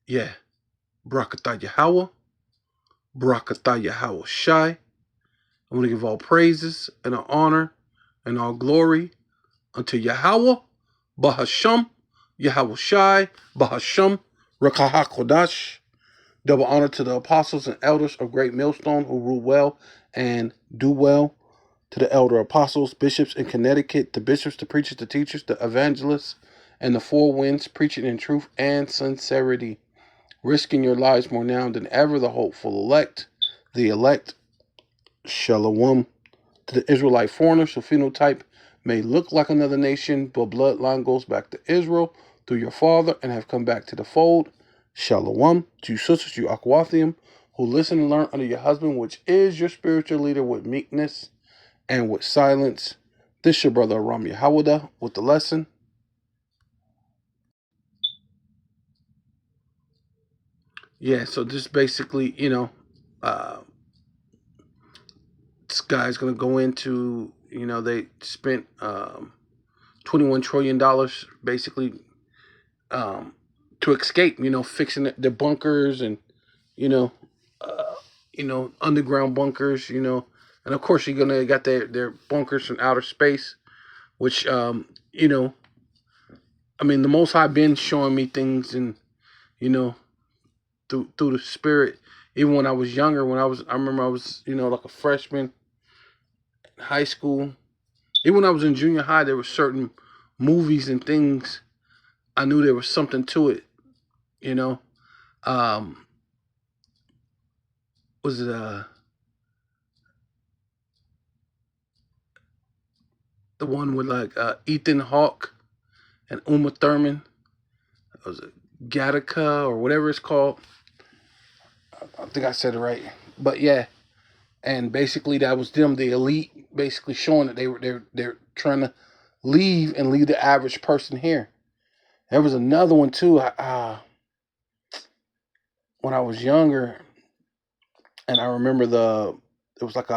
Yeah. Barakatah Yahweh. Barakatah Yahweh Shai. I want to give all praises and all honor and all glory unto Yahweh, Bahasham, Yahweh Shai, Bahasham, Rakaha Kodash. Double honor to the apostles and elders of Great Millstone who rule well and do well. To the elder apostles, bishops in Connecticut, the bishops, the preachers, the teachers, the evangelists, and the four winds, preaching in truth and sincerity, risking your lives more now than ever, the elect, Shalom. To the Israelite foreigners whose phenotype may look like another nation, but bloodline goes back to Israel through your father and have come back to the fold, Shalom. To you sisters, you Akwathium, who listen and learn under your husband, which is your spiritual leader, with meekness and with silence. This your brother Aram Yahawada with the lesson. Yeah, so this basically, this guy's gonna go into, they spent $21 trillion basically to escape, fixing the bunkers and, you know, uh, underground bunkers, and of course you're gonna got their bunkers from outer space, which, the Most High been showing me things, and through the spirit. Even when I was younger, I remember I was, like a freshman in high school. Even when I was in junior high, there were certain movies and things I knew there was something to it. You know, um, was it the one with like Ethan Hawke and Uma Thurman? Was it Gattaca or whatever it's called? I think I said it right. But yeah, and basically that was them, the elite, basically showing that they're trying to leave the average person here. There was another one too. When I was younger, and I remember it was like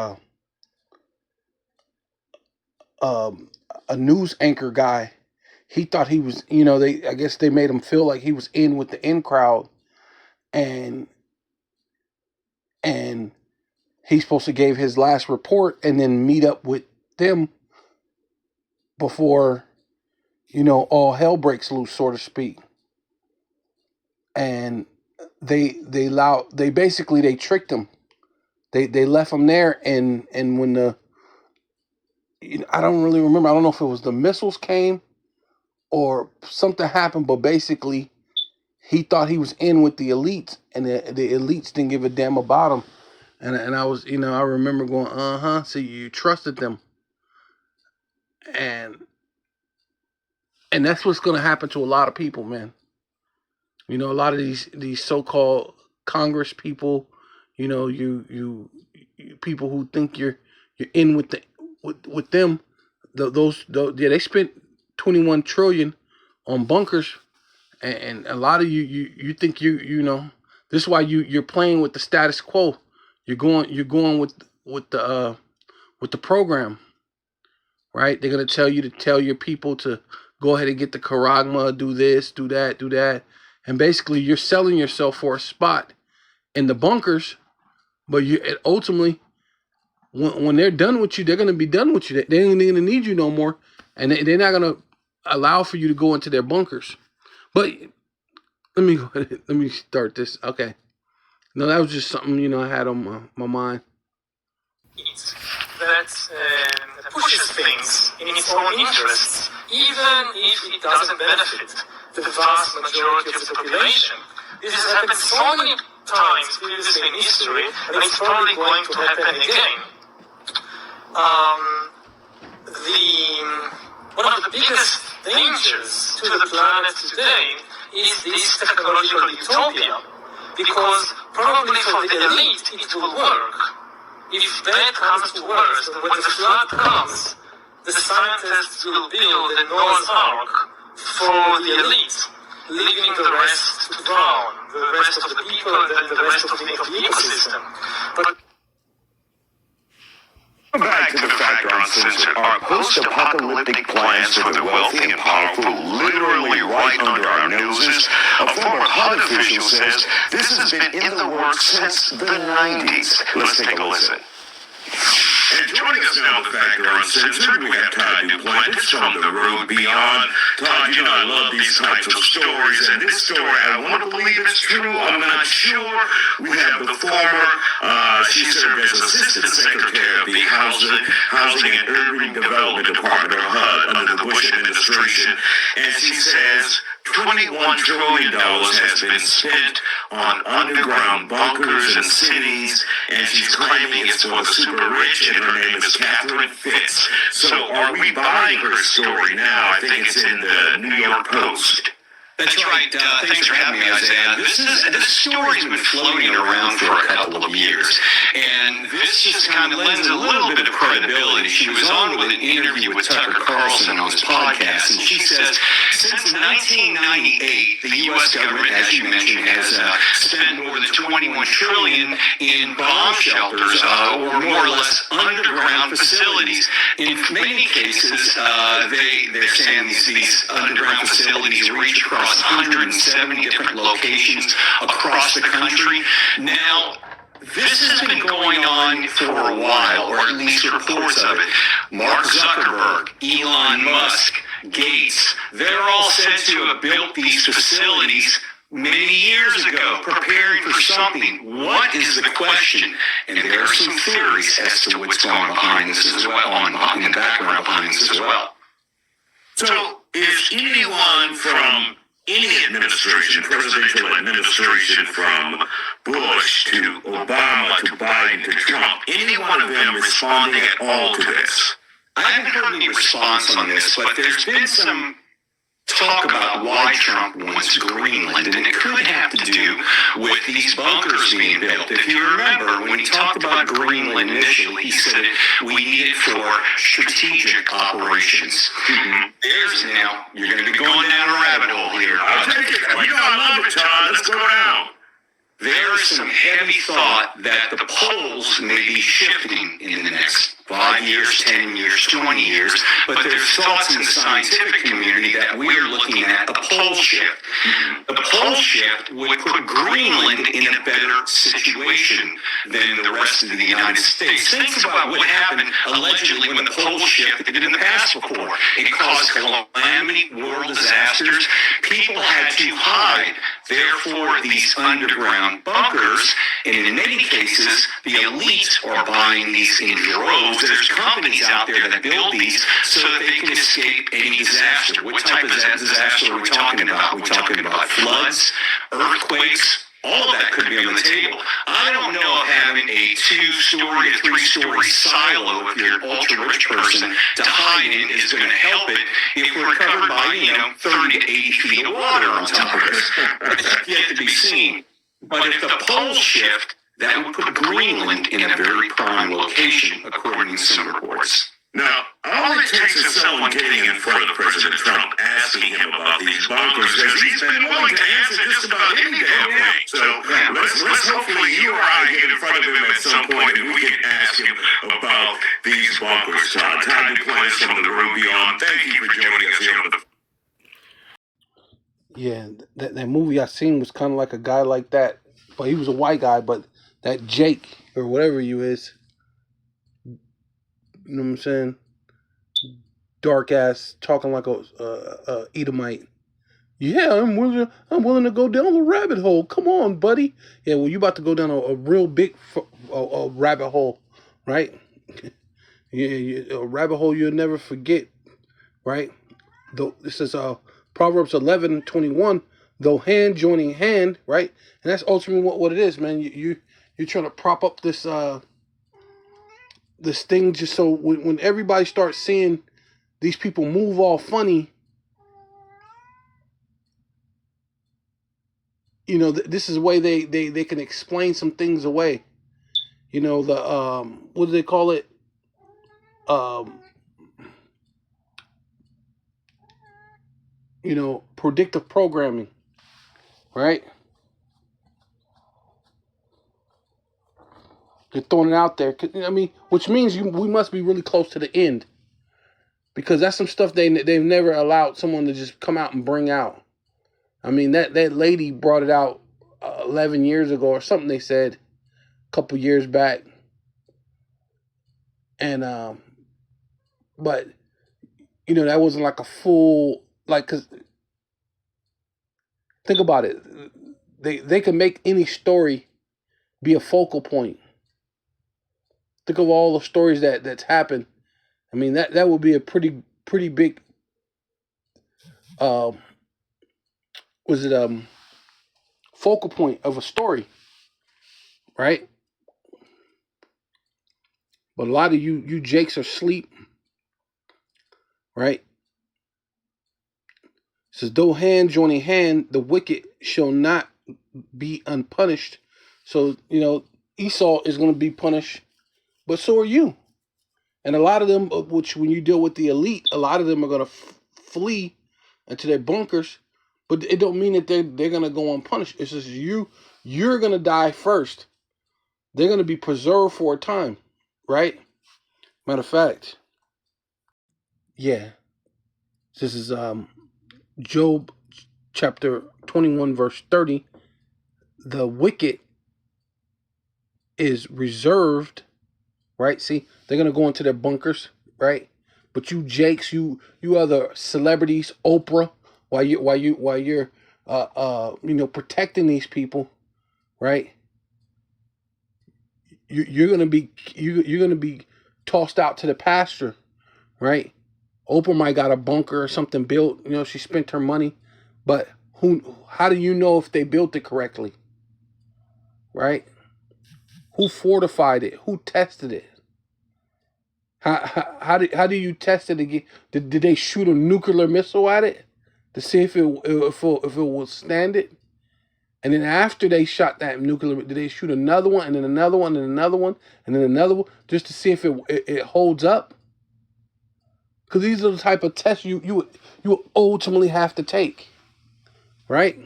um, a news anchor guy. He thought he was, I guess they made him feel like he was in with the in crowd, and and he's supposed to give his last report and then meet up with them before, all hell breaks loose, so to speak. And they basically they tricked him. They left him there, and when I don't really remember. I don't know if it was the missiles came or something happened, but basically he thought he was in with the elites, and the elites didn't give a damn about him. And I was, I remember going, so you trusted them, and that's what's gonna happen to a lot of people, man. A lot of these so-called Congress people, you people who think you're in with with them. Yeah, they spent 21 trillion on bunkers, and a lot of you think this is why you're playing with the status quo. You're going with the program, right? They're gonna tell you to tell your people to go ahead and get the charagma, do this, do that, do that, and basically you're selling yourself for a spot in the bunkers. But ultimately, when they're done with you, they're gonna be done with you. They ain't gonna need you no more, and they're not gonna allow for you to go into their bunkers. But let me go ahead, let me start this. Okay, no, that was just something I had on my mind. That pushes things in its own interests, even if it doesn't benefit the vast majority of the population. This has happened so many times previously in history, and it's probably going to happen again. One of the biggest dangers to the planet today is this technological utopia, because probably for the elite it will work. If that comes to worse, when the flood comes, the scientists will build a Noah's Ark for the elite, leaving the rest to drown, the rest of the people and the rest of the ecosystem. But back to the factor on Uncensored are post-apocalyptic plans for the wealthy and powerful literally right under our noses. A former HUD official says this has been in the works since the 90s. Let's take a listen. And joining us now with Factor Uncensored, we have Todd Duplantis from The Road Beyond. Todd, you know I love these types of stories, and this story, I want to believe it's true, I'm not sure. We have the former, she served as Assistant Secretary of the Housing and Urban Development Department, or HUD, under the Bush administration, and she says $21 trillion has been spent on underground bunkers and cities, and she's claiming it's for the super rich, and her name is Catherine Fitz. So are we buying her story now? I think it's in the New York Post. That's right. Thanks for having me, Isaiah. This story's been floating around for a couple of years, and this just kind of lends a little bit of credibility. She was on with an interview with Tucker Carlson on his podcast, and she says, since 1998, the U.S. government, as you mentioned, has spent more than $21 trillion in bomb shelters, or more or less underground facilities. In many cases, they're saying these underground facilities reach across 170 different locations across the country. Now, this has been going on for a while, or at least reports of it. Mark Zuckerberg, Elon Musk, Gates, they're all said to have built these facilities many years ago, preparing for something. What is the question? And there are some theories as to what's going behind this as well, in the background behind this as well. So, is anyone from any administration, presidential administration, from Bush to Obama to Biden to Trump, any one of them responding at all to this? I haven't heard any response on this, but there's been some talk about why Trump wants Greenland, and it could have to do with these bunkers being built. If you remember, when he talked about Greenland initially, he said we need it for strategic operations. There's now, you're going to be going down a rabbit hole here. I'll take it. You know I love it, Todd. Let's go down. There is some heavy thought that the poles may be shifting in the next 5 years, 10 years, 20 years, but there's thoughts in the scientific community that we're looking at a pole shift. The pole shift would put Greenland in a better situation than the rest of the United States. Think about what happened allegedly when the pole shifted in the past before. It caused calamity, world disasters. People had to hide. Therefore, these underground bunkers, and in many cases, the elites are buying these in droves. There's companies out there that build these so that they can escape any disaster. What type of disaster are we talking about? We're talking about floods, earthquakes. All of that could be on the table. I don't know if having a 2-story or 3-story silo, if you're an ultra-rich person, to hide in is going to help it if we're covered by, 30 to 80 feet of water on top of us. That's yet to be seen. But if the poles shift, that would put Greenland in a very prime location, according to some reports. Now, all it takes is someone getting in front of President Trump, asking him about these bunkers, because he's been willing to answer just about any damn thing. So let's hopefully you or I get in front of him at some point and we can ask him about these bunkers. Todd Duplantis from The Road Beyond, thank you for joining us here on the... Yeah, that movie I seen was kind of like a guy like that, but he was a white guy, but that Jake, or whatever you is, you know what I'm saying? Dark ass, talking like a Edomite. Yeah, I'm willing to go down the rabbit hole. Come on, buddy. Yeah, well, you about to go down a real big a rabbit hole, right? Yeah, a rabbit hole you'll never forget, right? This is Proverbs 11:21. Though hand joining hand, right? And that's ultimately what it is, man. You're trying to prop up this this thing just so when everybody starts seeing these people move all funny, this is the way they can explain some things away. The what do they call it? Predictive programming, right? They're throwing it out there. I mean, which means we must be really close to the end, because that's some stuff they've never allowed someone to just come out and bring out. I mean, that lady brought it out 11 years ago or something. They said a couple years back, and but that wasn't like a full, like, cause think about it, they can make any story be a focal point. Think of all the stories that's happened. I mean, that would be a pretty big focal point of a story, right? But a lot of you jakes are asleep, right? It says, though hand joining hand, the wicked shall not be unpunished. So, Esau is going to be punished, but so are you. And a lot of them, which when you deal with the elite, a lot of them are going to flee into their bunkers, but it don't mean that they're going to go unpunished. It's just you're going to die first. They're going to be preserved for a time, right? Matter of fact, yeah. This is Job chapter 21, verse 30. The wicked is reserved, right? See, they're going to go into their bunkers, right? But you jakes, you other celebrities, Oprah, while you're protecting these people, right? You're gonna be tossed out to the pasture, right? Oprah might got a bunker or something built. She spent her money, but how do you know if they built it correctly, right? Who fortified it? Who tested it? How do you test it again? Did they shoot a nuclear missile at it to see if it will stand it? And then after they shot that nuclear, did they shoot another one, and then another one, and another one, and then another one, just to see if it holds up? Because these are the type of tests you ultimately have to take, right?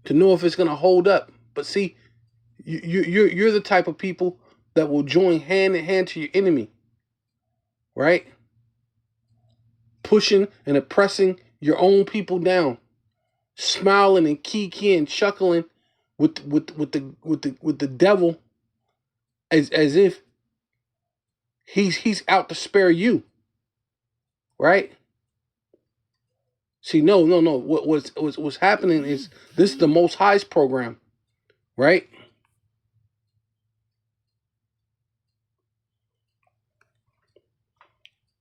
To know if it's going to hold up. But see, you're the type of people that will join hand in hand to your enemy, right? Pushing and oppressing your own people down, smiling and kikiing, chuckling with the devil, as if he's out to spare you, right? See, no. What's happening is this is the Most High's program, right?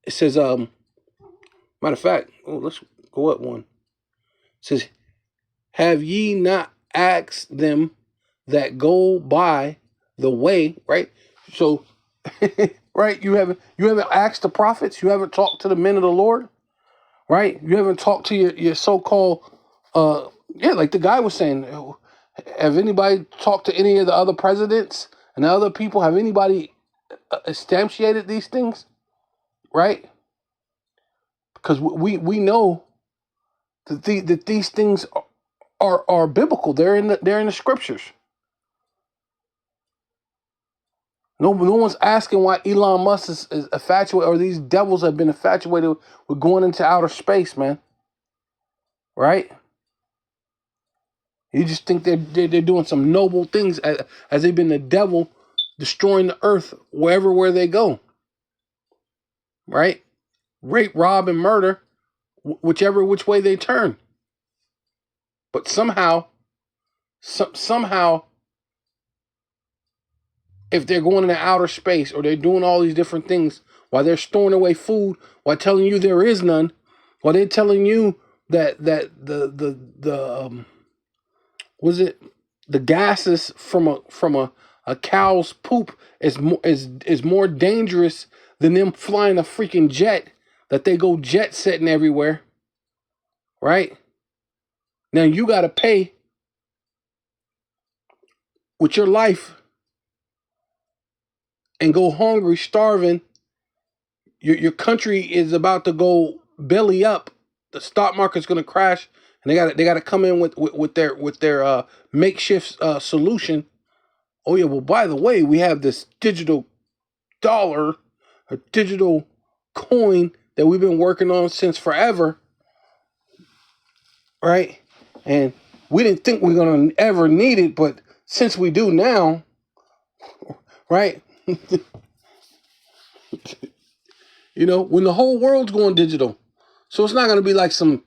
It says, matter of fact, let's go up one. It says, have ye not asked them that go by the way, right? So, right, you haven't asked the prophets, you haven't talked to the men of the Lord, right? You haven't talked to your so-called, like the guy was saying, have anybody talked to any of the other presidents and the other people? Have anybody instantiated these things, right? Because we know that these things are biblical. They're in the scriptures. No one's asking why Elon Musk is infatuated, or these devils have been infatuated with going into outer space, man. Right? You just think they're doing some noble things as they've been the devil destroying the earth where they go. Right? Rape, rob, and murder, which way they turn. But somehow, if they're going into outer space, or they're doing all these different things while they're storing away food, while telling you there is none, while they're telling you that the gases from a cow's poop is more dangerous than them flying a freaking jet, that they go jet setting everywhere, right? Now you got to pay with your life and go hungry, starving. Your country is about to go belly up. The stock market's going to crash, and they got to come in with their makeshift solution, oh yeah, well, by the way, we have this digital dollar, a digital coin that we've been working on since forever, right? And we didn't think we are going to ever need it, but since we do now, right? You know, when the whole world's going digital. So it's not going to be like some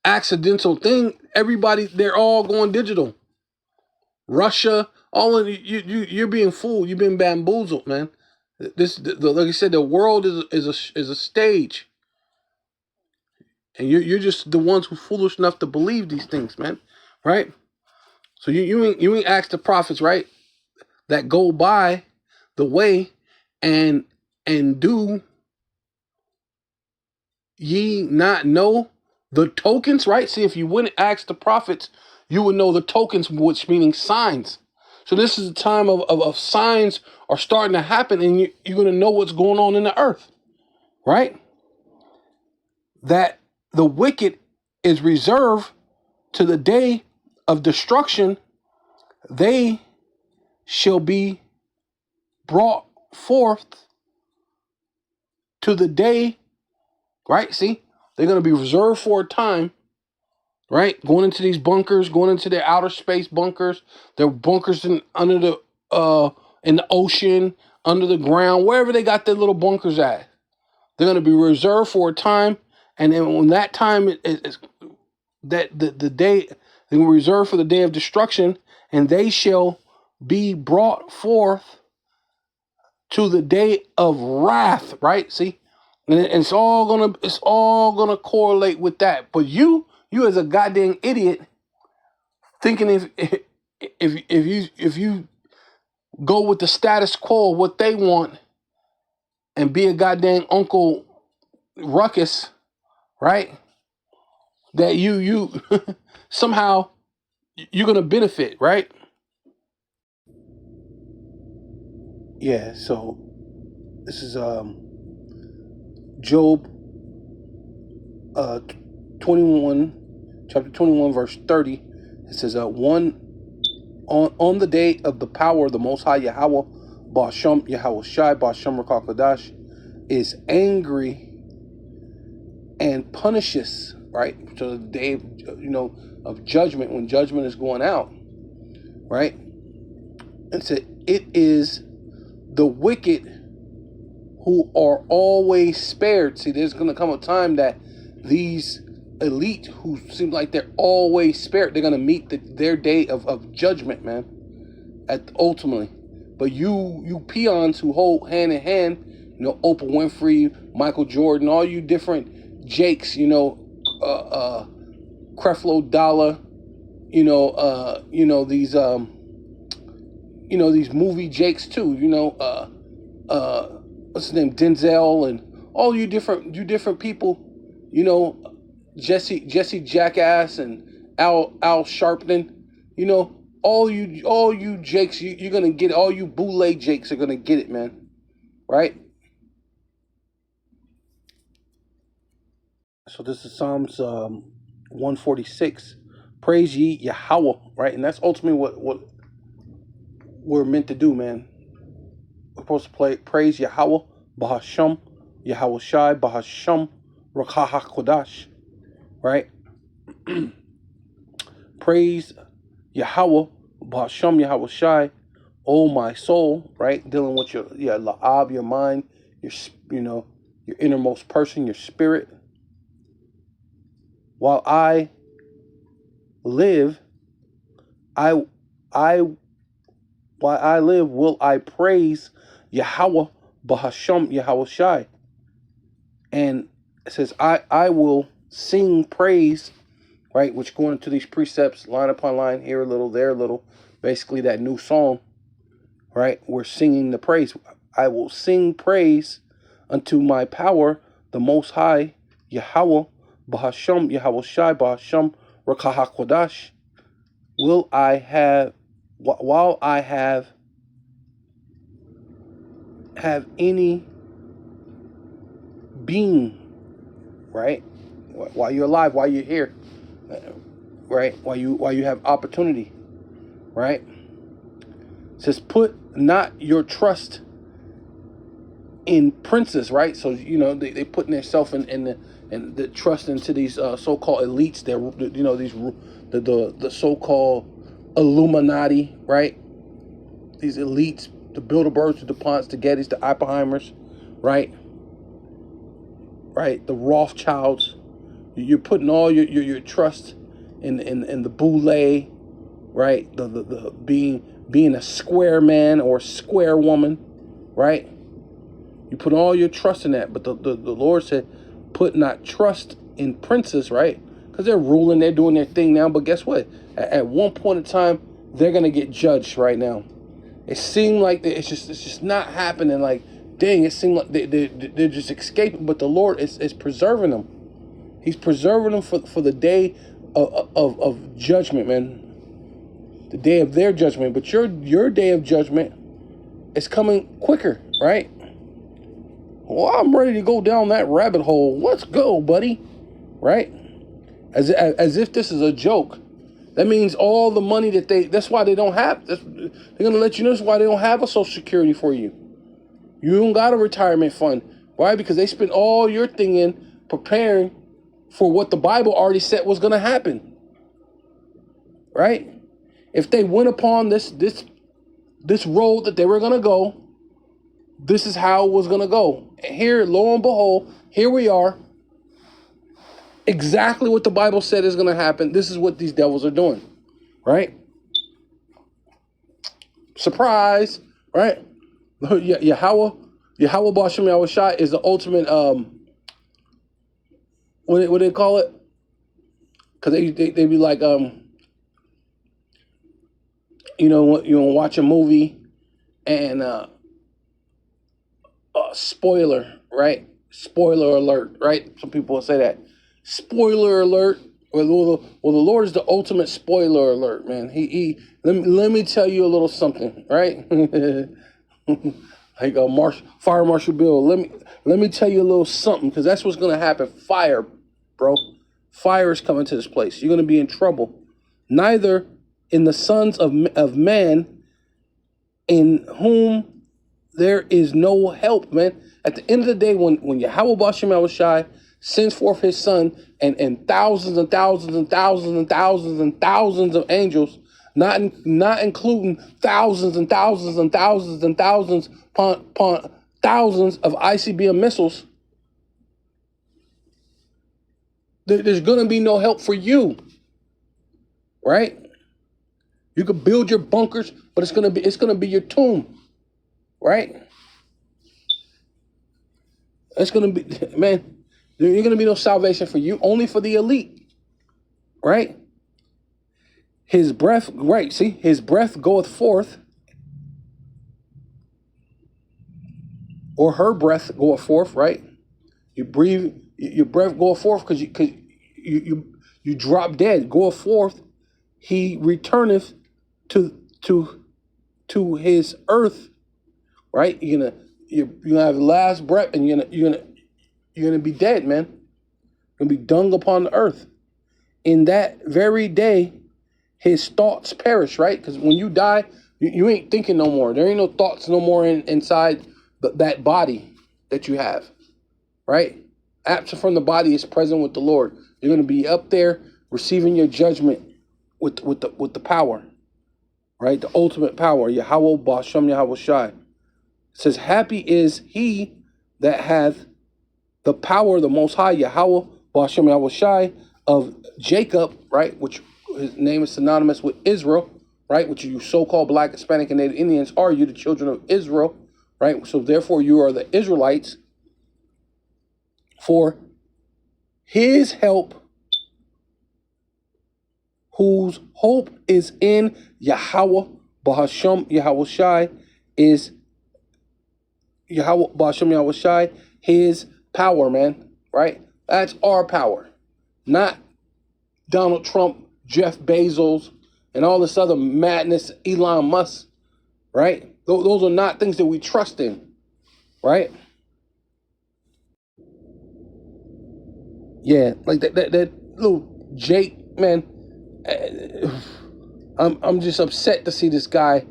accidental thing. Everybody, they're all going digital. Russia, all of you're being fooled. You've been bamboozled, man. Like I said, the world is a stage, and you're just the ones who foolish enough to believe these things, man. Right? So you ain't asked the prophets, right? That go by the way, and do ye not know the tokens, right? See, if you wouldn't ask the prophets, you would know the tokens, which meaning signs. So this is a time of signs are starting to happen, and you're going to know what's going on in the earth, right? That the wicked is reserved to the day of destruction. They shall be brought forth to the day, right? See, they're going to be reserved for a time, right? Going into these bunkers, going into their outer space bunkers. They're bunkers in the ocean, under the ground, wherever they got their little bunkers at. They're going to be reserved for a time, and then when that time is that the day they were reserved for the day of destruction, and they shall be brought forth to the day of wrath, right? See, and it's all gonna correlate with that. But you as a goddamn idiot, thinking if you go with the status quo, what they want, and be a goddamn Uncle Ruckus, right? That you somehow you're gonna benefit, right? Yeah. So this is Job 21, chapter 21, verse 30. It says, on the day of the power of the Most High Yahweh, Ba'asham Yahweh Shai, Ba'asham Rakakadash, is angry and punishes, right? So the day of judgment, when judgment is going out, right? And said, it is the wicked who are always spared. See, there's going to come a time that these elite who seem like they're always spared, they're going to meet their day of judgment, man, ultimately. But you peons who hold hand in hand, Oprah Winfrey, Michael Jordan, all you different Jakes, Creflo Dollar, these movie Jakes too, what's his name, Denzel, and all you different people, Jesse Jackass and Al Sharpton, all you Jakes, you're gonna get it. All you boule Jakes are gonna get it, man. Right? So this is Psalms 146. Praise ye Yahweh, right? And that's ultimately what we're meant to do, man. We're supposed to praise Yahweh, Bahasham, Yahweh Shai, Bahasham, Rakaha Kodash, right? Praise Yahweh, Bahasham, Yahweh Shai, oh my soul, right? Dealing with your la'ab, your mind, your innermost person, your spirit. While I live, while I live, will I praise Yahweh, Bahasham, Yahweh Shai. And it says, I will sing praise, right? Which going into these precepts, line upon line, here a little, there a little. Basically that new song, right? We're singing the praise. I will sing praise unto my power, the Most High, Yahweh, Bahasham, Yahweh Shai, Bahasham, Rakaha Kodash. Will I have, while I have any being, right? While you're alive, while you're here, right? While you have opportunity, right? It says, put not your trust in princes, right? So, you know, they putting themselves in the trust into these so-called elites. They're, you know, the so-called Illuminati, right? These elites, the Bilderbergs, the DuPonts, the Gettys, the Oppenheimers, right? Right, the Rothschilds. You're putting all your trust in the boule, right? The being a square man or square woman, right? You put all your trust in that. But the Lord said, put not trust in princes, right? Because they're ruling, they're doing their thing now. But guess what? At one point in time, they're gonna get judged right now. It seemed like it's just not happening. Like, dang, it seemed like they're just escaping. But the Lord is preserving them. He's preserving them for the day of judgment, man. The day of their judgment. But your day of judgment is coming quicker, right? Well, I'm ready to go down that rabbit hole. Let's go, buddy. Right? As if this is a joke. That means all the money that's why they don't have, they're going to let you know that's why they don't have a Social Security for you. You don't got a retirement fund. Why? Because they spent all your thing in preparing for what the Bible already said was going to happen. Right? If they went upon this road that they were going to go, this is how it was going to go. And here, lo and behold, here we are. Exactly what the Bible said is going to happen. This is what these devils are doing. Right? Surprise. Right? Yahweh Ba'ashem Yahushai is the ultimate, what they call it? Because they be like, watch a movie and spoiler, right? Spoiler alert, right? Some people will say that. Spoiler alert. Well, the Lord is the ultimate spoiler alert, man. Let me tell you a little something, right? Like Fire Marshal Bill. Let me tell you a little something, because that's what's gonna happen. Fire, bro. Fire is coming to this place. You're gonna be in trouble. Neither in the sons of man, in whom there is no help, man. At the end of the day, when Yahweh Ba'ashem Yahushai sends forth his son and thousands and thousands and thousands and thousands and thousands of angels, not including thousands and thousands and thousands and thousands upon thousands of ICBM missiles, there's going to be no help for you, right? You could build your bunkers, but it's going to be your tomb, right? It's going to be, man, there ain't going to be no salvation for you, only for the elite, right? His breath, right, see, his breath goeth forth, or her breath goeth forth, right? You breathe, your breath goeth forth because you drop dead, goeth forth, he returneth to his earth, right? You're gonna have the last breath, and you're gonna be dead, man. You're gonna be dung upon the earth. In that very day, his thoughts perish, right? Because when you die, you ain't thinking no more. There ain't no thoughts no more inside that body that you have, right? Absent from the body is present with the Lord. You're gonna be up there receiving your judgment with the power, right? The ultimate power, Yahweh Ba'ashem Yahushai. It says, happy is he that hath the power of the Most High, Yahweh Ba'ashem Yahushai of Jacob, right? Which his name is synonymous with Israel, right? Which you so-called Black, Hispanic, and Native Indians are you, the children of Israel, right? So therefore you are the Israelites. For his help, whose hope is in Yahweh Ba'ashem Yahushai, is Yahweh Ba'ashem Yahushai, his power, man, right? That's our power, not Donald Trump, Jeff Bezos, and all this other madness, Elon Musk, right? Those are not things that we trust in, right? Yeah, like that little Jake, man. I'm just upset to see this guy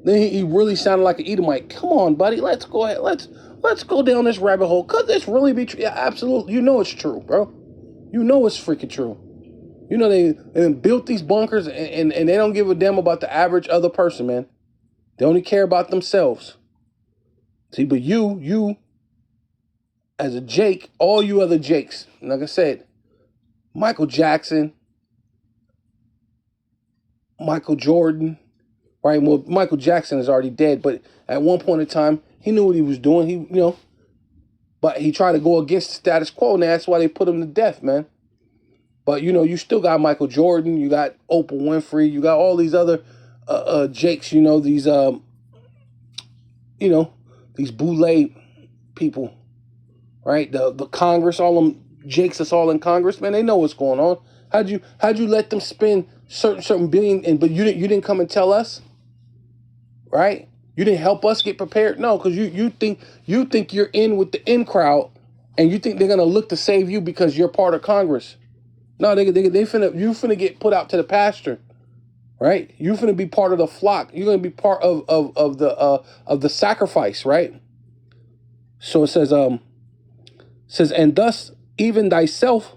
Then he really sounded like an Edomite. Come on, buddy. Let's go ahead. Let's go down this rabbit hole. Could this really be true? Yeah, absolutely. You know it's true, bro. You know it's freaking true. You know they built these bunkers and they don't give a damn about the average other person, man. They only care about themselves. See, but you, as a Jake, all you other Jakes, like I said, Michael Jackson, Michael Jordan, right? Well, Michael Jackson is already dead, but at one point in time, he knew what he was doing. But he tried to go against the status quo, and that's why they put him to death, man. But, you still got Michael Jordan, you got Oprah Winfrey, you got all these other Jakes, these, these boule people, right? The Congress, all them Jakes that's all in Congress, man, they know what's going on. How'd you let them spend certain billion, but you didn't come and tell us, right? You didn't help us get prepared. No, because you think you're in with the in crowd, and you think they're gonna look to save you because you're part of Congress. No, you finna get put out to the pasture, right? You finna be part of the flock. You're gonna be part of the sacrifice, right? So it says and thus even thyself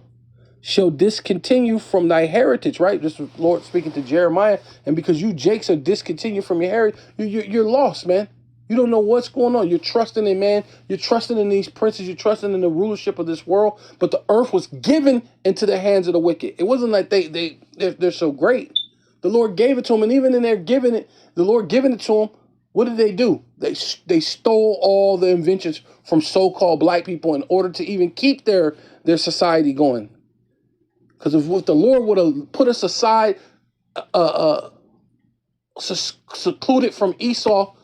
shall discontinue from thy heritage, right? This was Lord speaking to Jeremiah, and because you Jakes are discontinued from your heritage, you're lost, man. You don't know what's going on. You're trusting in man. You're trusting in these princes. You're trusting in the rulership of this world. But the earth was given into the hands of the wicked. It wasn't like they're so great. The Lord gave it to them, and even in their giving it, the Lord giving it to them, what did they do? They stole all the inventions from so-called black people in order to even keep their society going. Because if the Lord would have put us aside, secluded from Esau,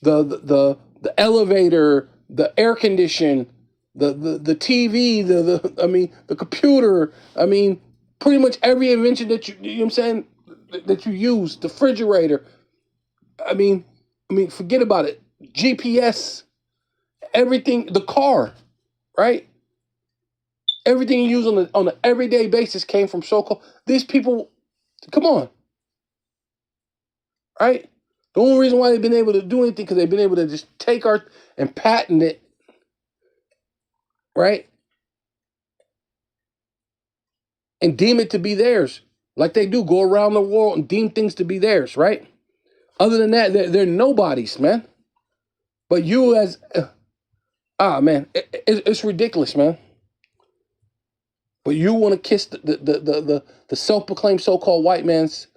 the elevator, the air condition, the TV, the computer, pretty much every invention that you know what I'm saying, that you use, the refrigerator, forget about it. GPS, everything, the car, right? Everything you use on an everyday basis came from so-called these people. Come on, right? The only reason why they've been able to do anything because they've been able to just take and patent it, right? And deem it to be theirs, like they do. Go around the world and deem things to be theirs, right? Other than that, they're nobodies, man. But you as, man, it's ridiculous, man. But you want to kiss the self-proclaimed so-called white man's,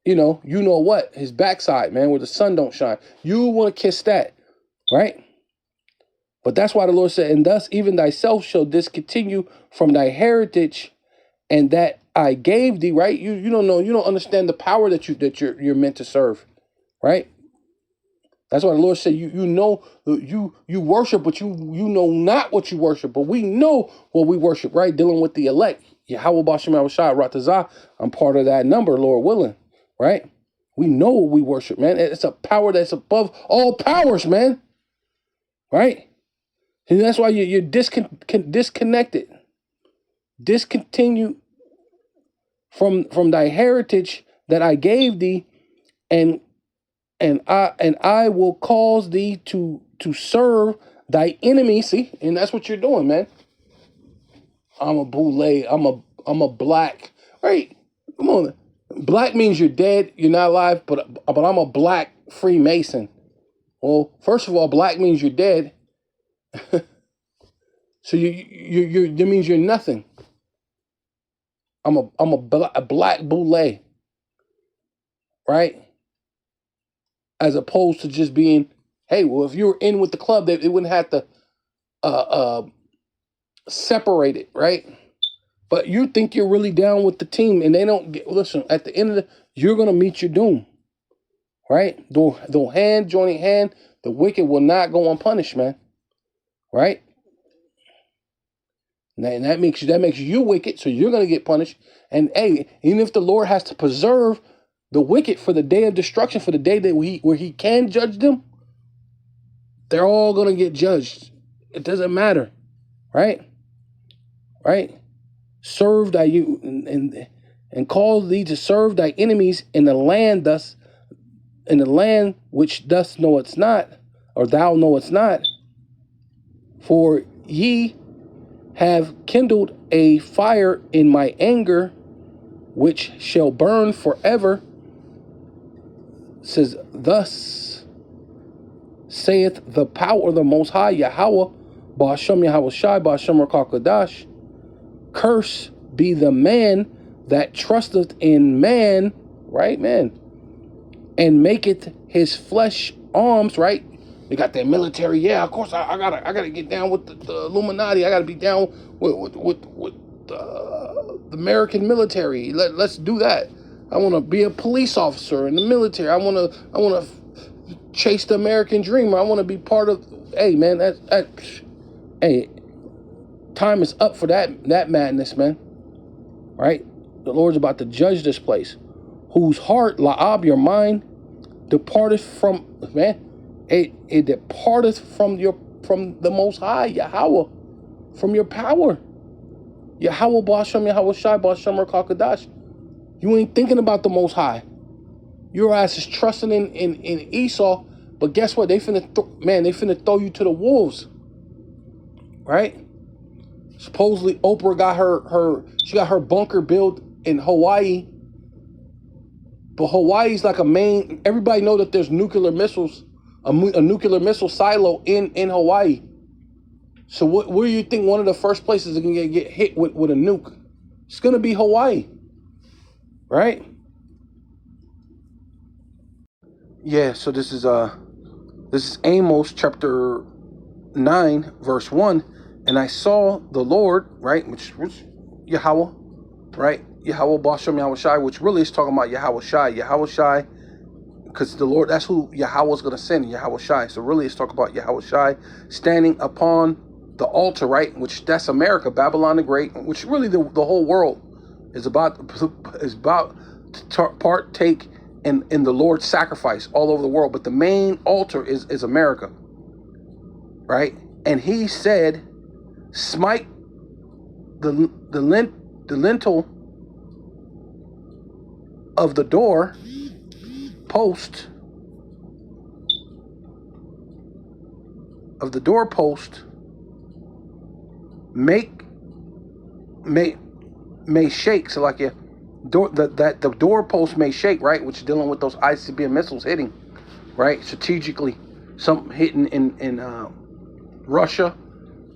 you know what, his backside, man, where the sun don't shine. You want to kiss that, right? But that's why the Lord said, and thus even thyself shall discontinue from thy heritage, and that I gave thee, right? You don't know, you don't understand the power that you're meant to serve, right? That's why the Lord said, you worship, but you know not what you worship, but we know what we worship, right? Dealing with the elect. Yahweh Bashem Yahushua Ratazah, I'm part of that number, Lord willing, right? We know what we worship, man. It's a power that's above all powers, man, right? And that's why you're disconnected, discontinue from thy heritage that I gave thee, and I will cause thee to serve thy enemy. See, and that's what you're doing, man. I'm a boule. I'm a black. Right? Come on. Black means you're dead. You're not alive. But I'm a black Freemason. Well, first of all, black means you're dead. So that means you're nothing. I'm a black boule. Right? As opposed to just being, hey, well, if you were in with the club, they wouldn't have to separate it, right? But you think you're really down with the team, and they don't listen. At the end of you're gonna meet your doom, right? Though joining hand, the wicked will not go unpunished, man, right? And that makes you wicked, so you're gonna get punished. And hey, even if the Lord has to preserve the wicked for the day of destruction, for the day that where he can judge them, they're all going to get judged. It doesn't matter, right? Right? Serve thy and cause thee to serve thy enemies in the land, thus in the land which dost know it's not, or thou know it's not, for ye have kindled a fire in my anger, which shall burn forever. Says, thus saith the power of the Most High, Yahweh, Ba'ashem Yahweh Shai, Ba'ashem Rakakadash. Curse be the man that trusteth in man, right, man, and maketh his flesh arms, right? They got that military, yeah, of course, I gotta get down with the Illuminati. I gotta be down with the American military. Let's do that. I want to be a police officer in the military. I want to chase the American dream. I want to be part of. Hey, man, hey, time is up for that madness, man. Right? The Lord's about to judge this place. Whose heart, La'ab, your mind, departeth from, man, it departeth from the Most High, Yahweh, from your power. Yahweh Ba'ashem Yahweh Shai Ba'ashem Rakakadash. You ain't thinking about the Most High. Your ass is trusting in Esau, but guess what? They finna throw you to the wolves. Right? Supposedly Oprah got her bunker built in Hawaii. But Hawaii's like everybody know that there's nuclear missiles, a nuclear missile silo in Hawaii. So where do you think one of the first places are gonna get hit with a nuke? It's gonna be Hawaii. Right? Yeah, so this is Amos chapter 9, verse 1. And I saw the Lord, right, which was Yahweh, right? Yahweh Ba'ashem Yahweh Shai, which really is talking about Yahweh Shai, because the Lord, that's who Yahweh is going to send, Yahweh Shai. So really it's talking about Yahweh Shai standing upon the altar, right, which that's America, Babylon the Great, which really the whole world is about to partake in the Lord's sacrifice all over the world. But the main altar is America, right? And he said, smite the lintel of the door post may shake. So like the doorpost may shake, right? Which is dealing with those ICBM missiles hitting, right? Strategically, some hitting in Russia,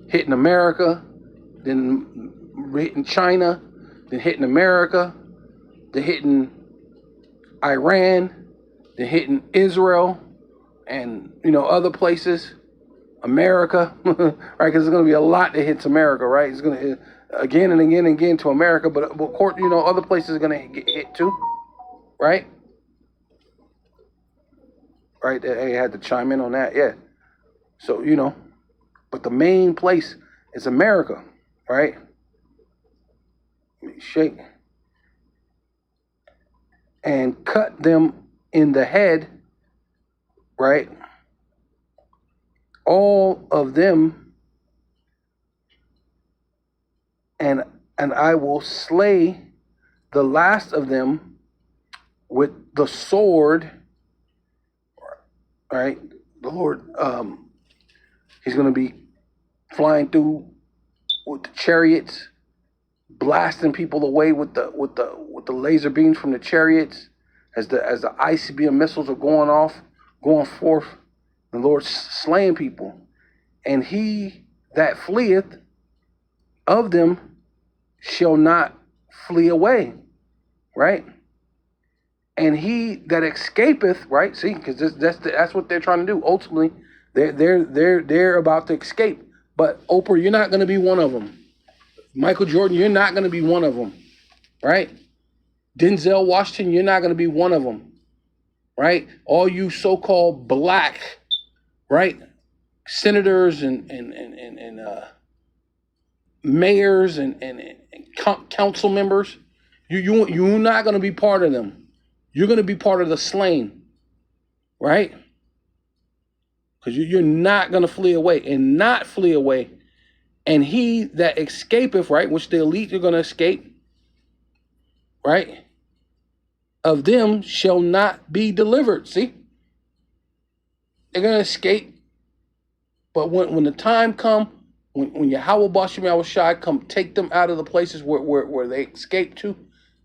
hitting America, then hitting China, then hitting America, then hitting Iran, then hitting Israel, and other places, America, right? Because there's going to be a lot that hits America, right? It's going to hit again and again and again to America, but of course, other places are going to get hit too, right? Right? They had to chime in on that, yeah. So but the main place is America, right? Shake and cut them in the head, right? All of them, and I will slay the last of them with the sword, right? The Lord, he's going to be flying through with the chariots, blasting people away with the laser beams from the chariots as the ICBM missiles are going forth. The Lord's slaying people, and he that fleeth of them shall not flee away, right? And he that escapeth, right? See, because that's what they're trying to do. Ultimately, they're about to escape. But Oprah, you're not going to be one of them. Michael Jordan, you're not going to be one of them, right? Denzel Washington, you're not going to be one of them, right? All you so-called black, right, senators and mayors and council members, you're not going to be part of them. You're going to be part of the slain, right? Because you're not going to flee away and not flee away. And he that escapeth, right, which the elite are going to escape, right, of them shall not be delivered. See? They're gonna escape. But when the time come, when Yahweh Bashim Yahweh Shai come take them out of the places where they escape to,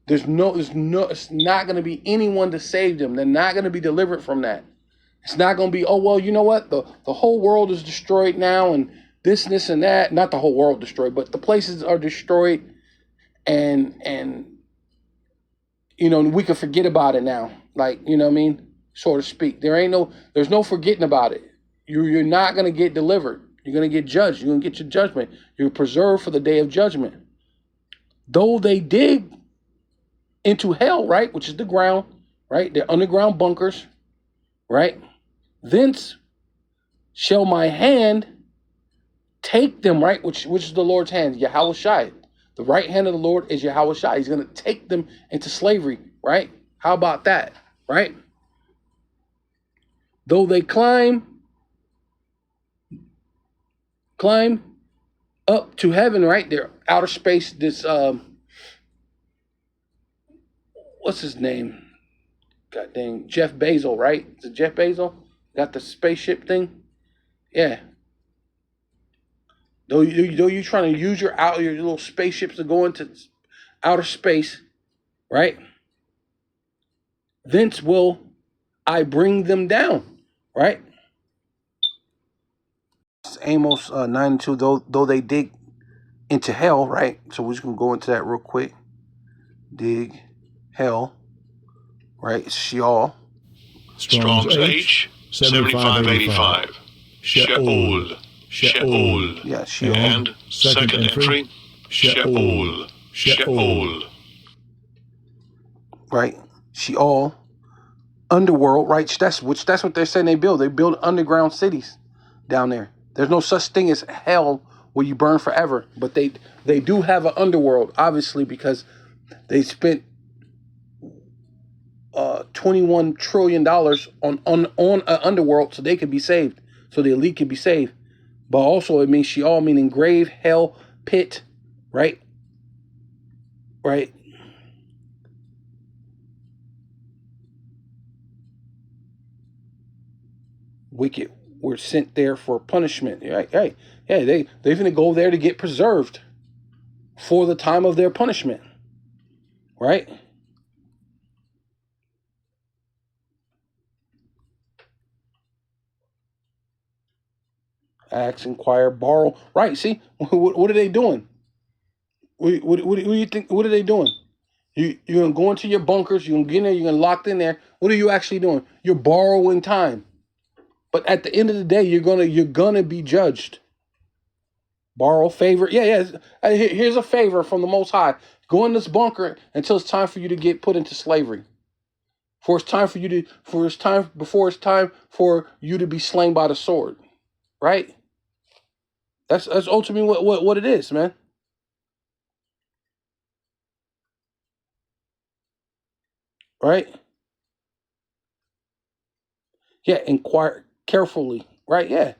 it's not gonna be anyone to save them. They're not gonna be delivered from that. It's not gonna be, oh well, you know what? The whole world is destroyed now, and this and that. Not the whole world destroyed, but the places are destroyed, and you know, we can forget about it now. Like, you know what I mean? So to speak. There's no forgetting about it. You're not gonna get delivered. You're gonna get judged. You're gonna get your judgment. You're preserved for the day of judgment. Though they dig into hell, right, which is the ground, right? They're underground bunkers, right? Thence shall my hand take them, right? Which is the Lord's hand, Yahweh Shai. The right hand of the Lord is Yahweh Shai. He's going to take them into slavery, right? How about that, right? Though they climb up to heaven, right? They're outer space. This what's his name? God dang, Jeff Bezos, right? Is it Jeff Bezos? Got the spaceship thing? Yeah. Though you're trying to use your little spaceships to go into outer space, right? Thence will I bring them down, right? It's Amos 9:2. Though they dig into hell, right? So we're just gonna go into that real quick. Dig hell, right? It's Sheol. Strong's H 7585. Sheol. Sheol. Yeah, Sheol. And second entry, Sheol. Sheol. Right? Sheol. Underworld, right? That's what they're saying they build. They build underground cities down there. There's no such thing as hell where you burn forever. But they do have an underworld, obviously, because they spent $21 trillion on an underworld so they could be saved. So the elite could be saved. But also it means Sheol, meaning grave, hell, pit, right? Right? Wicked were sent there for punishment. Right? Hey, they're going to go there to get preserved for the time of their punishment. Right? Ask, inquire, borrow. Right, see? What are they doing? What do you think? What are they doing? You're going to go into your bunkers. You're going to get in there. You're going to locked in there. What are you actually doing? You're borrowing time. But at the end of the day, you're gonna be judged. Borrow favor. Yeah. Here's a favor from the Most High. Go in this bunker until it's time for you to get put into slavery. Before it's time for you to be slain by the sword. Right? That's ultimately what it is, man. Right? Yeah, inquire carefully. Right? Yeah.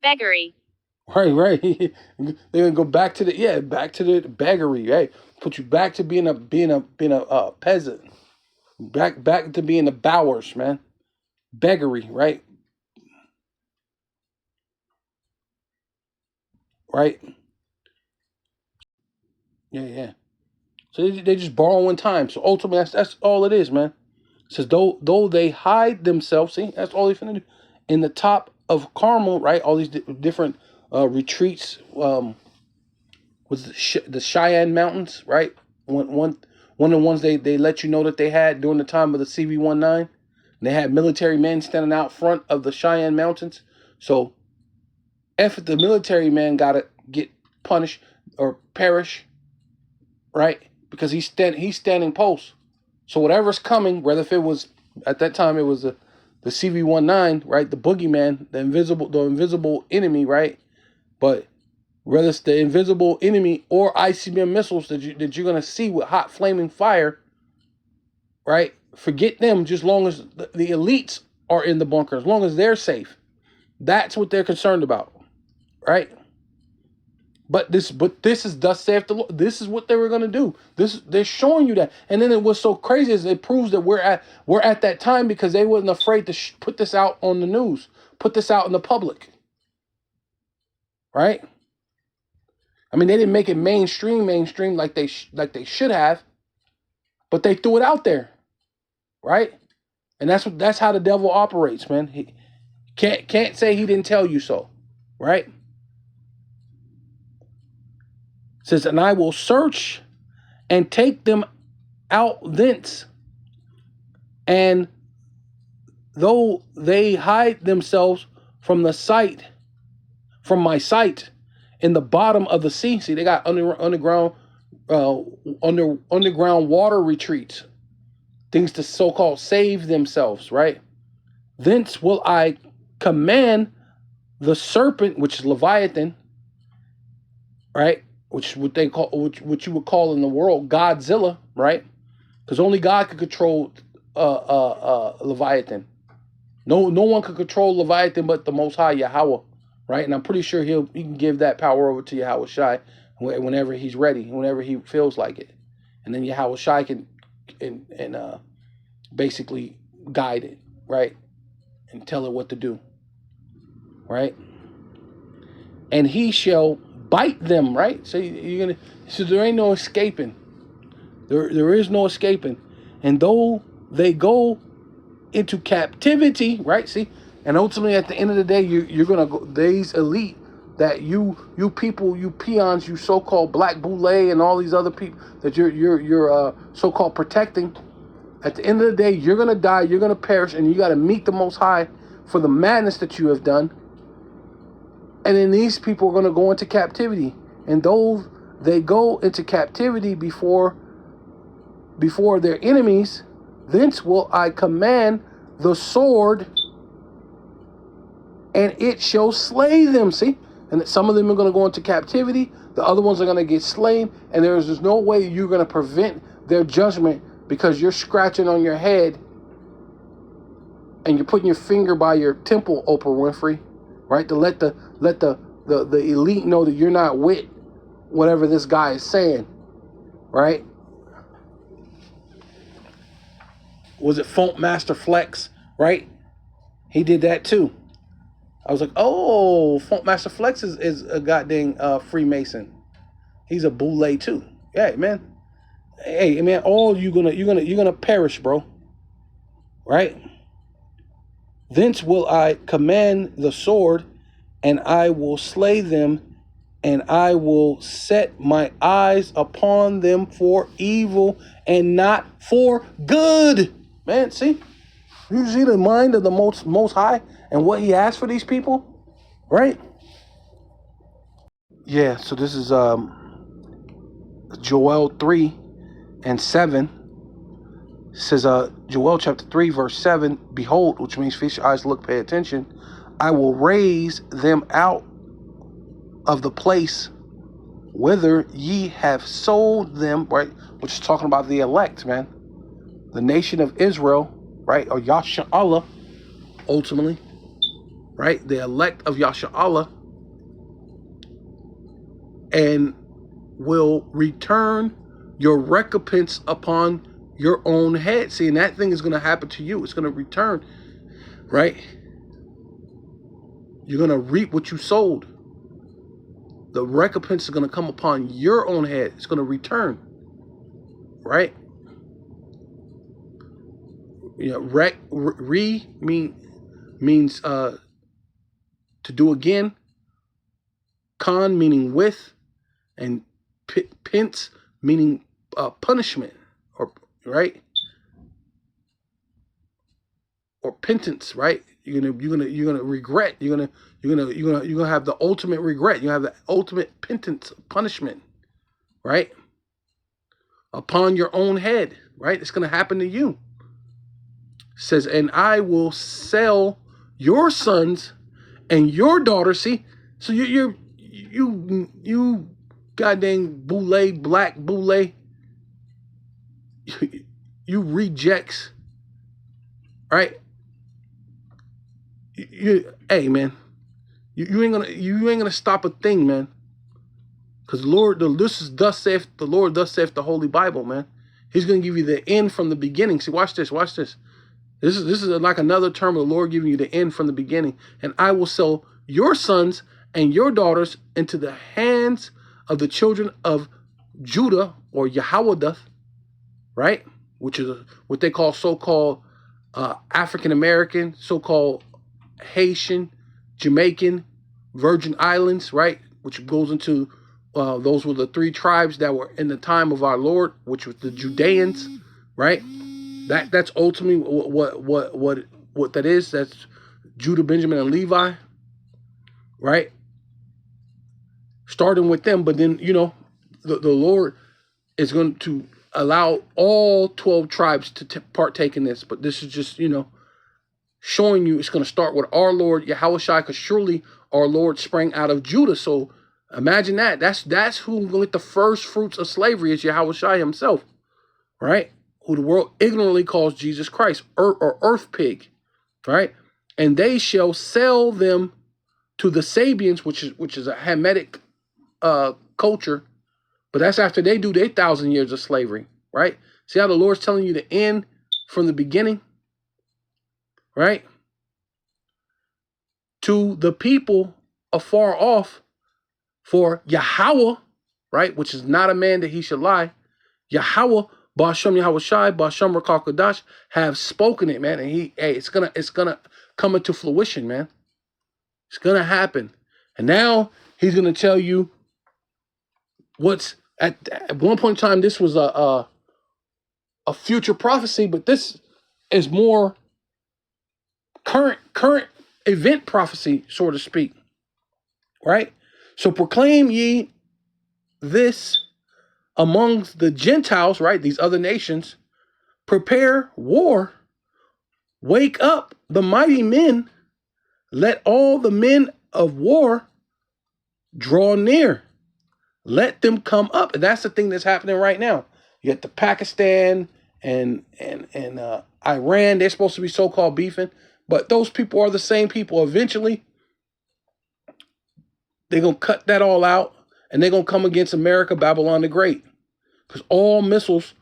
Beggary. Right. They're gonna go back to the beggary, right? Put you back to being a peasant. Back to being the bowers, man. Beggary, right? Right? Yeah. So they just borrowing time. So ultimately, that's all it is, man. It says though they hide themselves, see, that's all they're finna do. In the top of Carmel, right? All these different retreats. Was the Cheyenne Mountains, right? One of the ones they let you know that they had during the time of the CV-19. They had military men standing out front of the Cheyenne Mountains. So if the military man gotta get punished or perish, right? Because he's standing post. So whatever's coming, whether if it was at that time it was the CV-19, right? The boogeyman, the invisible enemy, right? But whether it's the invisible enemy or ICBM missiles that you're gonna see with hot flaming fire, right? Forget them. Just long as the elites are in the bunker, as long as they're safe, that's what they're concerned about. right? But this is thus saith the Lord. This is what they were gonna do. They're showing you that. And then what's so crazy is it proves that we're at that time because they wasn't afraid to put this out on the news, put this out in the public, right? I mean, they didn't make it mainstream like they should have, but they threw it out there, right? And that's how the devil operates, man. He can't say he didn't tell you so, right? It says, and I will search and take them out thence, and though they hide themselves from my sight, in the bottom of the sea. See, they got underground water retreats, things to so-called save themselves, right? Thence will I command the serpent, which is Leviathan, right? Which what they call, what you would call in the world Godzilla, right? Because only God could control Leviathan. No one could control Leviathan but the Most High Yahweh, right? And I'm pretty sure he can give that power over to Yahweh Shai whenever he's ready, whenever he feels like it, and then Yahweh Shai can basically guide it, right, and tell it what to do, right? And he shall bite them, right? So there ain't no escaping. There is no escaping. And though they go into captivity, right? See, and ultimately at the end of the day, you're gonna go. These elite that you people, you peons, you so-called Black Boule and all these other people that you're so-called protecting. At the end of the day, you're gonna die. You're gonna perish, and you got to meet the Most High for the madness that you have done. And then these people are going to go into captivity. And though they go into captivity before their enemies, thence will I command the sword, and it shall slay them. See? And some of them are going to go into captivity. The other ones are going to get slain. And there's no way you're going to prevent their judgment because you're scratching on your head and you're putting your finger by your temple, Oprah Winfrey, right? To let the elite know that you're not with whatever this guy is saying, right? Was it Funk Master Flex, right? He did that too. I was like, oh, Funk Master Flex is a goddamn Freemason. He's a boule too. Yeah, man. Hey, man, all you're gonna perish, bro. Right? Thence will I command the sword, and I will slay them, and I will set my eyes upon them for evil and not for good. Man, see? You see the mind of the most High and what he has for these people? Right? Yeah, so this is Joel 3:7. It says Joel chapter 3 verse 7, behold, which means feast your eyes, look, pay attention, I will raise them out of the place whither ye have sold them, right? Which is talking about the elect, man. The nation of Israel, right? Or Yasha'Allah, ultimately, right? The elect of Yasha'Allah, and will return your recompense upon your own head. See, and that thing is going to happen to you. It's going to return, right? You're going to reap what you sowed. The recompense is going to come upon your own head. It's going to return, right? You know, means to do again. Con meaning with, and pince meaning punishment, or right, or penance, right? You're gonna regret. You're gonna have the ultimate regret. You have the ultimate penance, punishment, right? Upon your own head, right? It's gonna happen to you. It says, and I will sell your sons and your daughters. See, so you goddamn boule, Black Boule, you rejects, right? Hey, man, You ain't gonna stop a thing, man. Because this is thus saith the Lord, thus saith the Holy Bible, man. He's gonna give you the end from the beginning. See, watch this, watch this. This is like another term of the Lord giving you the end from the beginning. And I will sell your sons and your daughters into the hands of the children of Judah, or Yahwadoth, right? Which is what they call so-called African American, so-called Haitian, Jamaican, Virgin Islands, right? Which goes into those were the 3 tribes that were in the time of our Lord, which was the Judeans, right? That's ultimately what that is. That's Judah, Benjamin, and Levi, right? Starting with them, but then the Lord is going to allow all 12 tribes to partake in this. But this is just showing you it's going to start with our Lord Yahushua, because surely our Lord sprang out of Judah. So imagine that. That's who will get the first fruits of slavery, is Yahushua himself, right? Who the world ignorantly calls Jesus Christ, or earth pig, right? And they shall sell them to the Sabians, which is a Hamitic culture, but that's after they do their 1,000 years of slavery, right? See how the Lord's telling you the end from the beginning, right? To the people afar off, for Yahweh, right, which is not a man that he should lie, Yahweh, Ba'ashem Yahushai, Ba'ashem Rakal Kodash, have spoken it, man. And it's gonna come into fruition, man. It's gonna happen. And now he's gonna tell you what's at one point in time. This was a future prophecy, but this is more current event prophecy, so to speak, right? So proclaim ye this amongst the Gentiles, right? These other nations. Prepare war. Wake up the mighty men. Let all the men of war draw near. Let them come up. And that's the thing that's happening right now. You got the Pakistan and Iran. They're supposed to be so-called beefing, but those people are the same people. Eventually, they're going to cut that all out, and they're going to come against America, Babylon the Great. Because all missiles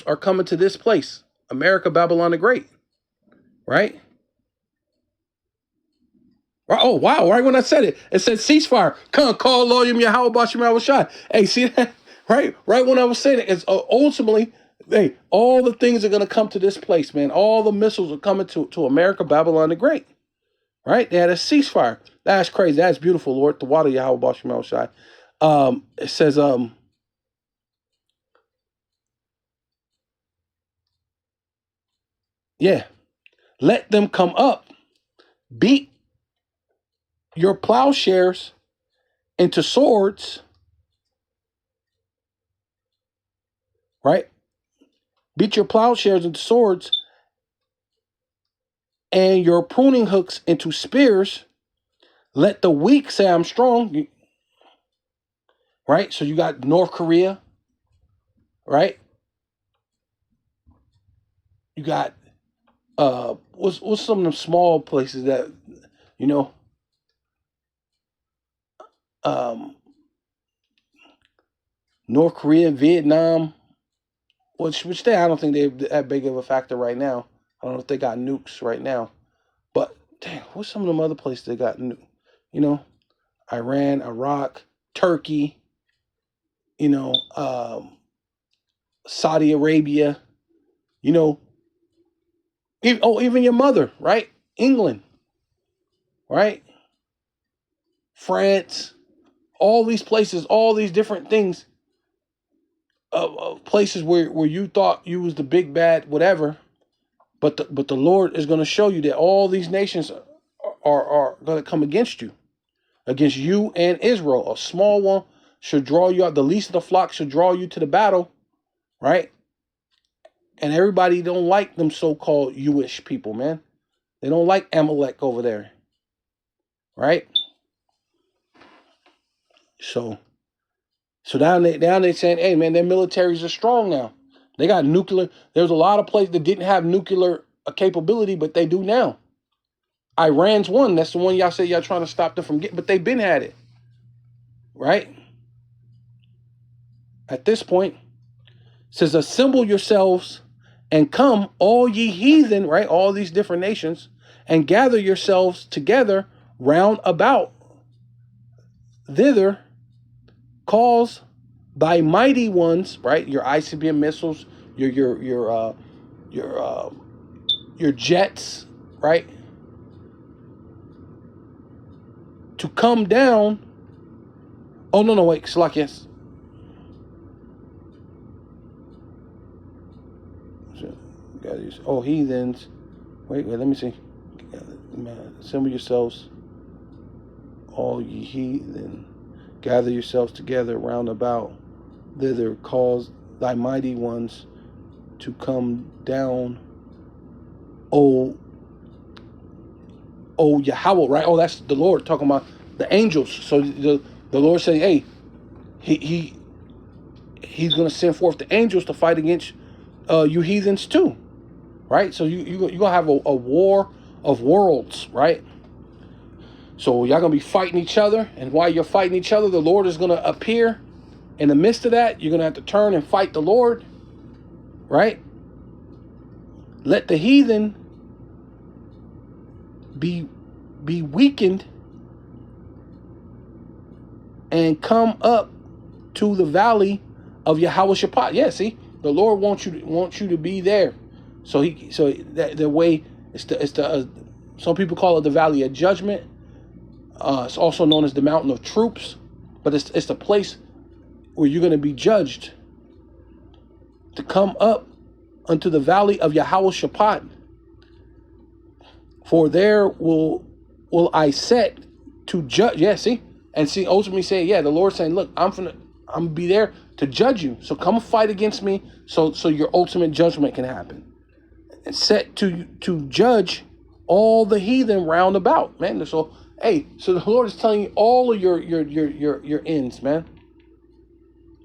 are coming to this place, America, Babylon the Great. Right? Oh, wow. Right when I said it, it said ceasefire. Come, call Loyim Yahweh Bashim Yahushai. Hey, see that? Right when I was saying it, it's ultimately, hey, all the things are going to come to this place, man. All the missiles are coming to America, Babylon the Great. Right? They had a ceasefire. That's crazy. That's beautiful, Lord. The water Yahweh Bashim Yahushai. It says, yeah, let them come up, beat your plowshares into swords, right? Beat your plowshares into swords and your pruning hooks into spears. Let the weak say I'm strong, right? So you got North Korea, right? You got what's some of the small places that North Korea, Vietnam, which they, I don't think they're that big of a factor right now. I don't know if they got nukes right now, but dang, what's some of them other places they got Iran, Iraq, Turkey, Saudi Arabia, even your mother, right? England, right? France, all these places, all these different things, places where you thought you was the big bad whatever, but the Lord is going to show you that all these nations are going to come against you and Israel. A small one should draw you out. The least of the flock should draw you to the battle, right? And everybody don't like them so-called Jewish people, man. They don't like Amalek over there, right? So down they saying, hey, man, their militaries are strong now. They got nuclear. There's a lot of places that didn't have nuclear capability, but they do now. Iran's one. That's the one y'all say y'all trying to stop them from getting, but they've been had it, right? At this point, it says, assemble yourselves and come, all ye heathen, right? All these different nations, and gather yourselves together round about thither, cause thy mighty ones, right? Your ICBM missiles, your jets, right? To come down. Oh no, wait, Slakias. Oh, heathens. Wait, let me see. Assemble yourselves, all ye heathen. Gather yourselves together round about thither, cause thy mighty ones to come down. Oh Yahweh, right? Oh, that's the Lord talking about the angels. So the Lord saying, hey, he's going to send forth the angels to fight against you heathens too, right? So you're going to have a war of worlds, right? So y'all going to be fighting each other, and while you're fighting each other, the Lord is going to appear in the midst of that. You're going to have to turn and fight the Lord, right? Let the heathen be weakened and come up to the valley of Yehoshaphat. Yeah, see, the Lord wants you to be there. So the way it's the some people call it the valley of judgment. It's also known as the mountain of troops, but it's the place where you're going to be judged. To come up unto the valley of Yehoshaphat, for there will I set to judge. Yeah, see, and see, ultimately saying, yeah, the Lord saying, look, I'm gonna be there to judge you. So come fight against me, so your ultimate judgment can happen. And set to judge all the heathen round about, man. So hey, so the Lord is telling you all of your ends, man.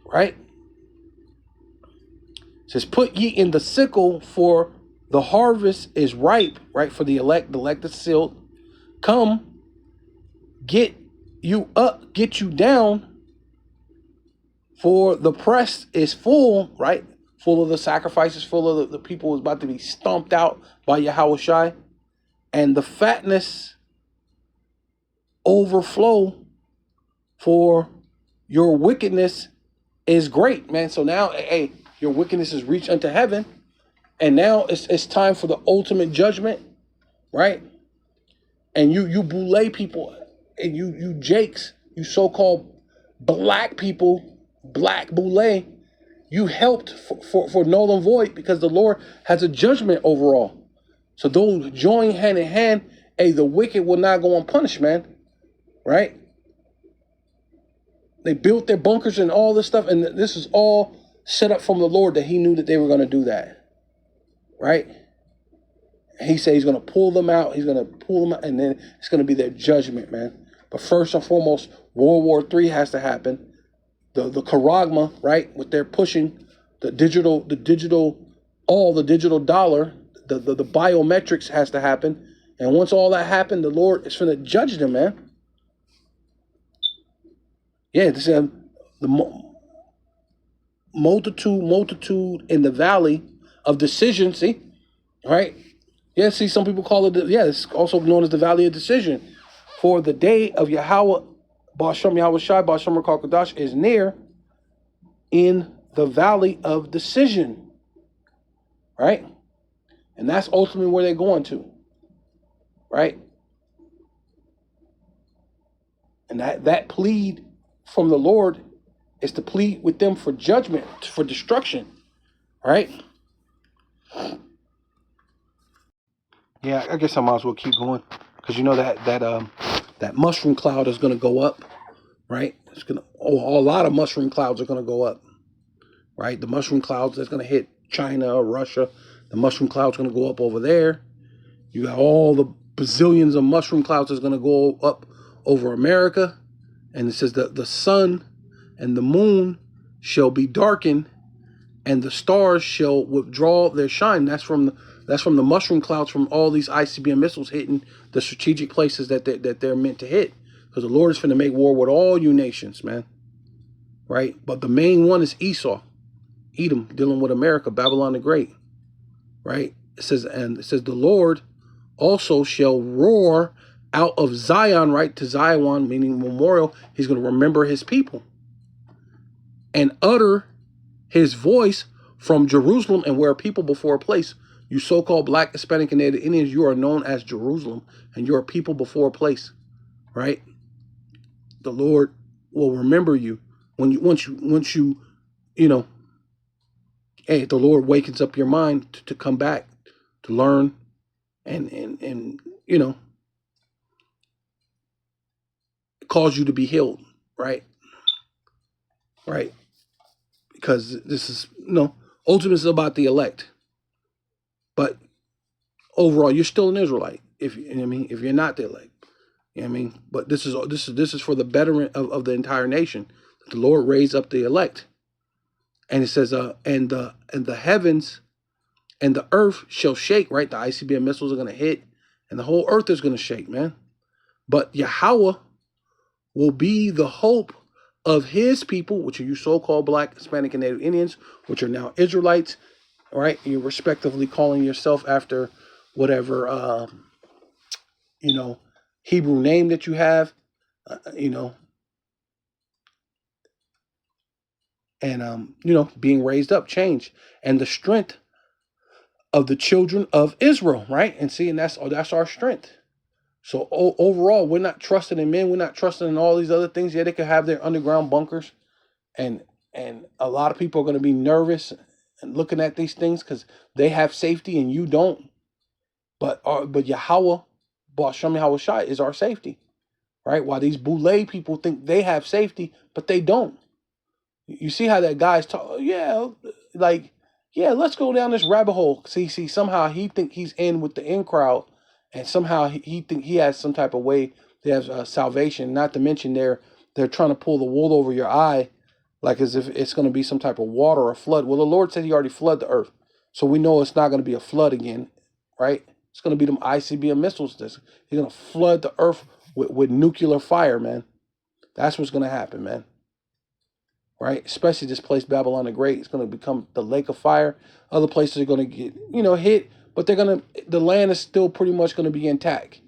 Right? It says, put ye in the sickle, for the harvest is ripe, right? For the elect is sealed. Come, get you up, get you down, for the press is full, right? Full of the sacrifices, full of the people who's about to be stomped out by Yahweh, and the fatness overflow, for your wickedness is great, man. So now, hey, your wickedness is reached unto heaven, and now it's time for the ultimate judgment, right? And you boule people, and you jakes, you so-called black people, black boule, you helped for null and void, because the Lord has a judgment overall. So those join hand in hand, hey, the wicked will not go unpunished, man, right? They built their bunkers and all this stuff, and this is all set up from the Lord, that he knew that they were going to do that, right? He said he's going to pull them out. He's going to pull them out, and then it's going to be their judgment, man. But first and foremost, World War III has to happen. The charagma, right? What they're pushing, the digital dollar, the biometrics has to happen. And once all that happened, the Lord is going to judge them, man. Yeah, this is the multitude in the valley of decision. See, right? Yeah, see, some people call it, it's also known as the valley of decision. For the day of Yahweh, Ba'ashem Yahweh Shai, Ba'ashem Rakal is near, in the valley of decision, right? And that's ultimately where they're going to, right? And that plead from the Lord is to plead with them for judgment, for destruction, right? Yeah, I guess I might as well keep going, because you know that mushroom cloud is going to go up, right? It's going to a lot of mushroom clouds are going to go up, right? The mushroom clouds that's going to hit China or Russia, the mushroom cloud's going to go up over there. You got all the bazillions of mushroom clouds that's going to go up over America, and it says that the sun and the moon shall be darkened, and the stars shall withdraw their shine. That's from That's from the mushroom clouds from all these ICBM missiles hitting the strategic places that they're meant to hit. Because the Lord is finna make war with all you nations, man. Right? But the main one is Esau, Edom, dealing with America, Babylon the Great. Right? It says the Lord also shall roar out of Zion, right? To Zion, meaning memorial. He's going to remember his people. And utter his voice from Jerusalem, and where people before a place. You so-called Black, Hispanic, and Native Indians, you are known as Jerusalem, and you're a people before a place, right? The Lord will remember you once you hey, the Lord wakens up your mind to come back, to learn, and cause you to be healed, right? Right? Because this is ultimately it's about the elect. But overall, you're still an Israelite. If you're not the elect, But this is for the betterment of the entire nation. The Lord raised up the elect, and it says, and the heavens and the earth shall shake. Right, the ICBM missiles are going to hit, and the whole earth is going to shake, man. But Yahweh will be the hope of His people, which are you so-called Black, Hispanic, and Native Indians, which are now Israelites. Right, you're respectively calling yourself after whatever Hebrew name that you have, and being raised up, change, and the strength of the children of Israel, right? And that's our strength. So overall, we're not trusting in men, we're not trusting in all these other things. Yeah, they could have their underground bunkers, and a lot of people are going to be nervous and looking at these things because they have safety and you don't. But Yahweh, Ba'ashem Yahweh Shai, is our safety, right? While these Boule people think they have safety, but they don't. You see how that guy's talking? Yeah, let's go down this rabbit hole. See, somehow he think he's in with the in crowd, and somehow he think he has some type of way to have salvation. Not to mention they're trying to pull the wool over your eye, like as if it's going to be some type of water or flood. Well, the Lord said He already flooded the earth, so we know it's not going to be a flood again, right? It's going to be them ICBM missiles. He's going to flood the earth with nuclear fire, man. That's what's going to happen, man. Right? Especially this place, Babylon the Great. It's going to become the lake of fire. Other places are going to get, hit, but the land is still pretty much going to be intact.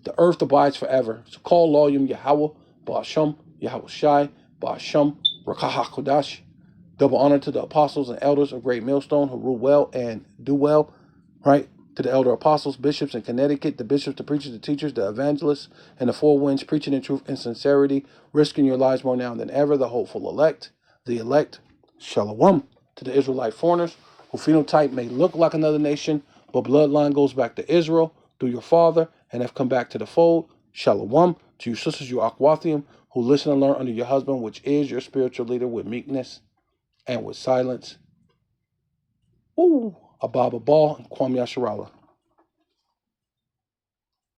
The earth abides forever. So call Loyum Yahweh, Ba'ashem, Yahweh Shai, Ba'ashem, Rakaha Kodash. Double honor to the apostles and elders of Great Millstone who rule well and do well, right? To the elder apostles, bishops in Connecticut, the bishops, the preachers, the teachers, the evangelists, and the four winds, preaching in truth and sincerity, risking your lives more now than ever, the hopeful elect, Shalom, to the Israelite foreigners, who phenotype may look like another nation, but bloodline goes back to Israel through your father, and have come back to the fold. Shalom, to you sisters, you Akwathium, who listen and learn under your husband, which is your spiritual leader, with meekness and with silence. Abba Ball and Kwame Yasharala.